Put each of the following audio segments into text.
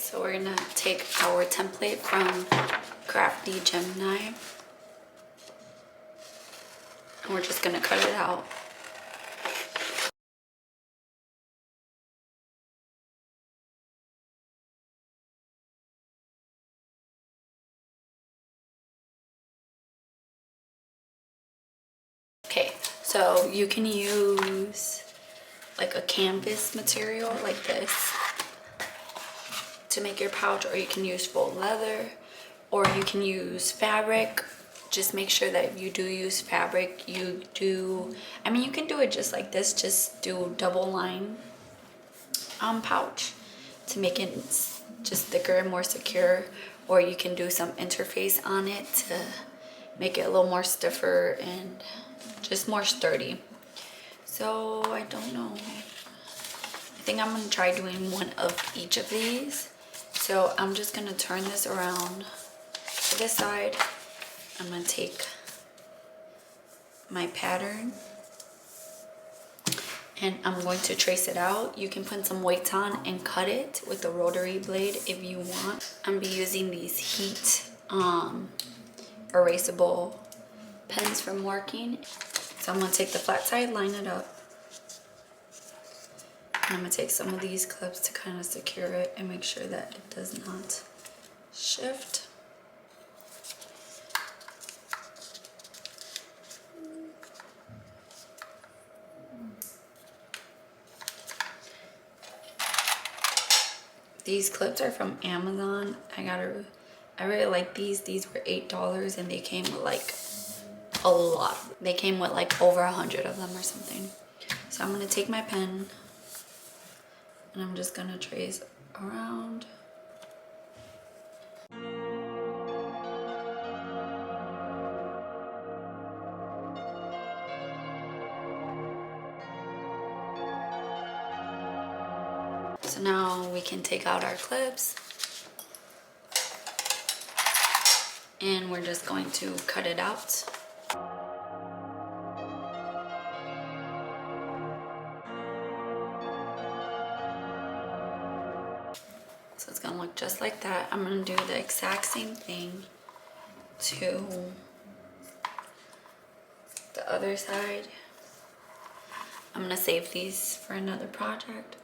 So we're gonna take our template from Crafty Gemini and we're just gonna cut it out. Okay, so you can use like a canvas material like this to make your pouch, or you can use faux leather, or you can use fabric. Just make sure that you do use fabric. You can do it just like this. Just do double line pouch to make it just thicker and more secure, or you can do some interface on it to make it a little more stiffer and just more sturdy. So I don't know, I think I'm gonna try doing one of each of these. So I'm just gonna turn this around to this side. I'm gonna take my pattern and I'm going to trace it out. You can put some weights on and cut it with a rotary blade if you want. I'm gonna be using these heat erasable pens from working. So I'm gonna take the flat side, line it up. And I'm gonna take some of these clips to kind of secure it and make sure that it does not shift. These clips are from Amazon. I really like these. These were $8 and they came with like a lot. They came with like over 100 of them or something. So I'm gonna take my pen and I'm just gonna trace around. So now we can take out our clips and we're just going to cut it out. So it's gonna look just like that. I'm gonna do the exact same thing to the other side. I'm gonna save these for another project.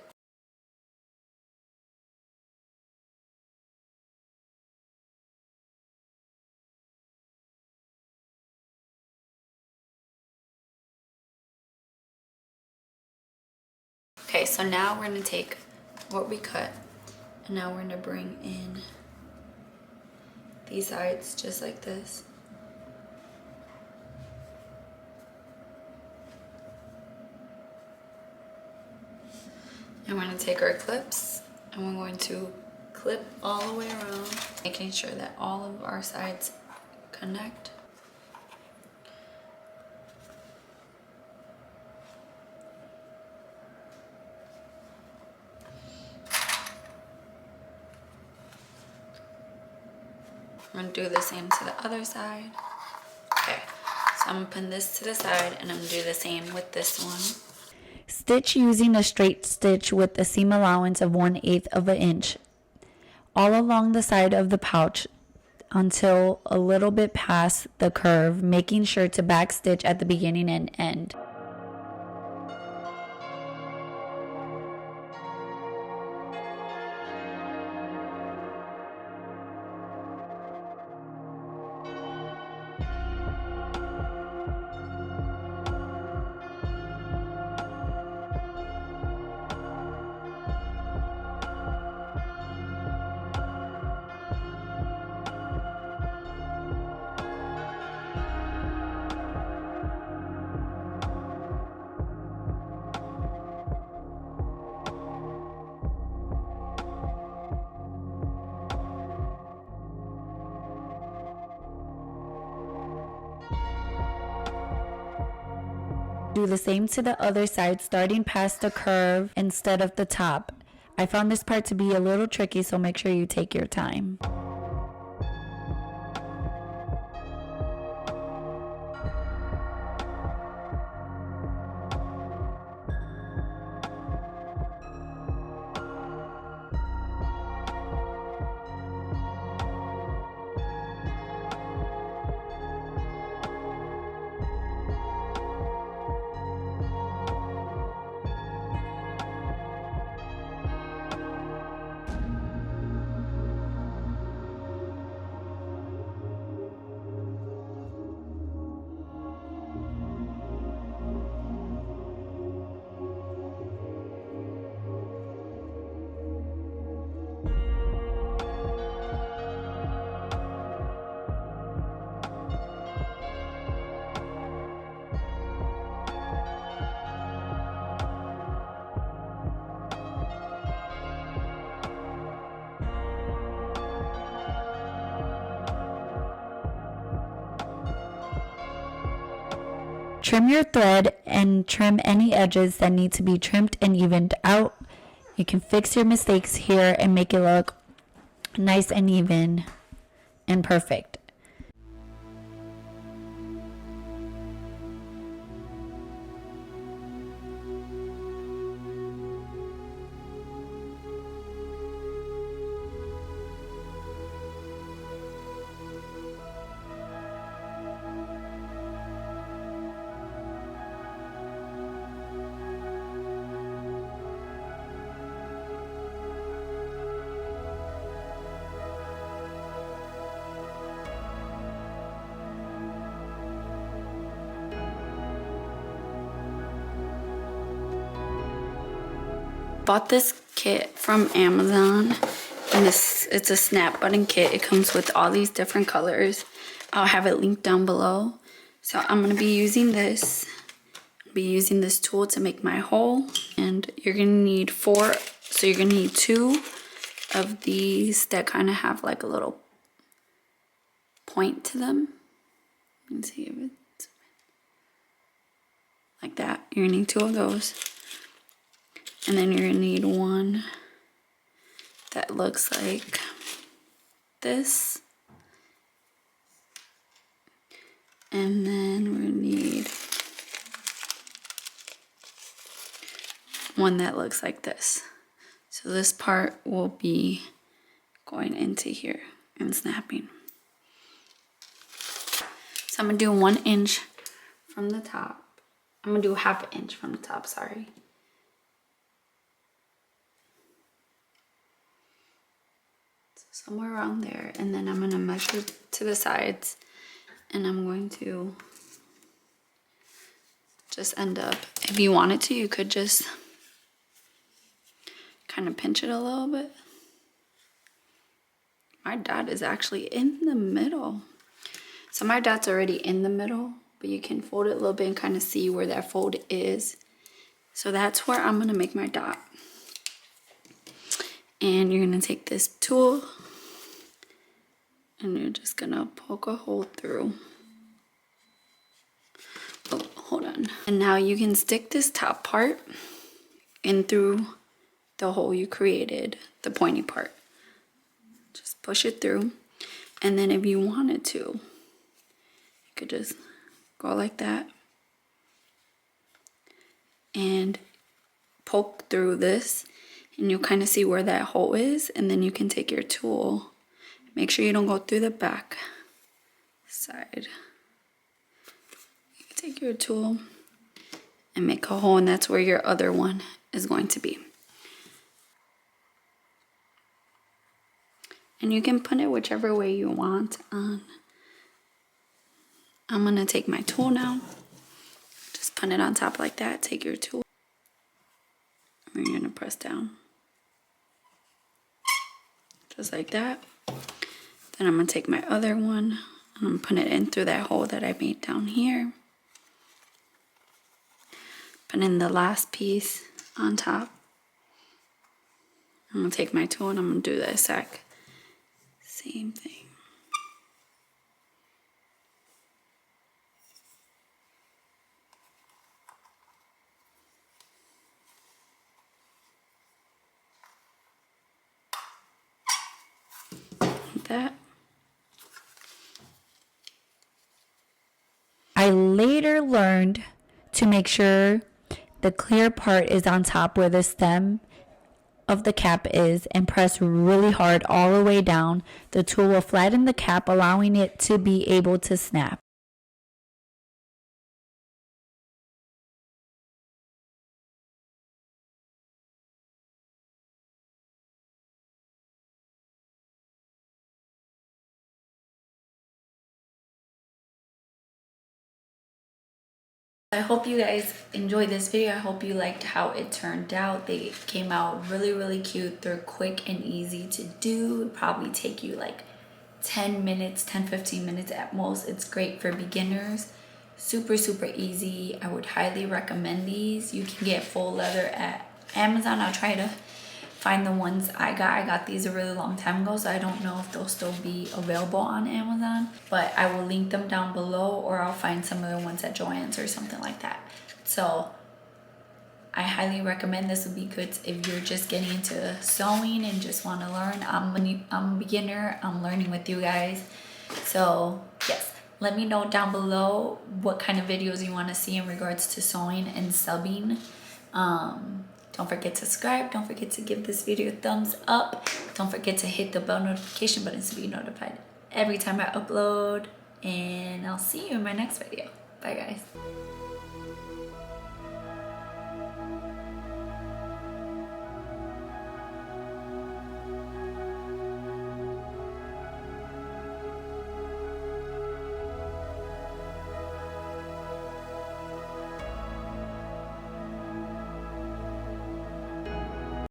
Okay, so now we're gonna take what we cut and now we're gonna bring in these sides just like this. And we're gonna take our clips and we're going to clip all the way around, making sure that all of our sides connect. I'm gonna do the same to the other side. Okay, so I'm gonna pin this to the side and I'm gonna do the same with this one. Stitch using a straight stitch with a seam allowance of 1/8 of an inch all along the side of the pouch until a little bit past the curve, making sure to back stitch at the beginning and end. Do the same to the other side, starting past the curve instead of the top. I found this part to be a little tricky, so make sure you take your time. trim your thread and trim any edges that need to be trimmed and evened out. You can fix your mistakes here and make it look nice and even and perfect. Bought this kit from Amazon, and it's a snap button kit. It comes with all these different colors. I'll have it linked down below. So I'm gonna be using this. Tool to make my hole, and you're gonna need 4. So you're gonna need 2 of these that kind of have like a little point to them. Let's see if it's like that. You're gonna need 2 of those. And then you're gonna need 1 that looks like this. And then we're gonna need 1 that looks like this. So this part will be going into here and snapping. So I'm gonna do 1 inch from the top. I'm gonna do 1/2 inch from the top, sorry. Somewhere around there, and then I'm gonna measure to the sides, and I'm going to just end up, if you wanted to, you could just kind of pinch it a little bit. My dot is actually in the middle. So my dot's already in the middle, but you can fold it a little bit and kind of see where that fold is. So that's where I'm gonna make my dot. And you're gonna take this tool and you're just gonna poke a hole through. Oh, hold on. And now you can stick this top part in through the hole you created, the pointy part. Just push it through. And then if you wanted to, you could just go like that and poke through this, and you'll kind of see where that hole is. And then you can take your tool. Make sure you don't go through the back side. You can take your tool and make a hole, and that's where your other one is going to be. And you can put it whichever way you want on. I'm gonna take my tool now. Just put it on top like that. Take your tool. And you're gonna press down. Just like that. Then I'm gonna take my other one and I'm putting it in through that hole that I made down here. Put in the last piece on top. I'm gonna take my tool and I'm gonna do the exact same thing. Like that. I later learned to make sure the clear part is on top where the stem of the cap is, and press really hard all the way down. The tool will flatten the cap, allowing it to be able to snap. I hope you guys enjoyed this video. I hope you liked how it turned out. They came out really cute. They're quick and easy to do. It'll probably take you like 10 minutes, 10-15 minutes at most. It's great for beginners. Super easy. I would highly recommend these. You can get full leather at Amazon. I'll try to find the ones I got. I got these a really long time ago, so I don't know if they'll still be available on Amazon, but I will link them down below, or I'll find some of the ones at Joann's or something like that. So I highly recommend. This would be good if you're just getting into sewing and just want to learn. I'm a beginner. I'm learning with you guys. So yes, let me know down below what kind of videos you want to see in regards to sewing and subbing. Don't forget to subscribe. Don't forget to give this video a thumbs up. Don't forget to hit the bell notification button to be notified every time I upload. And I'll see you in my next video. Bye guys.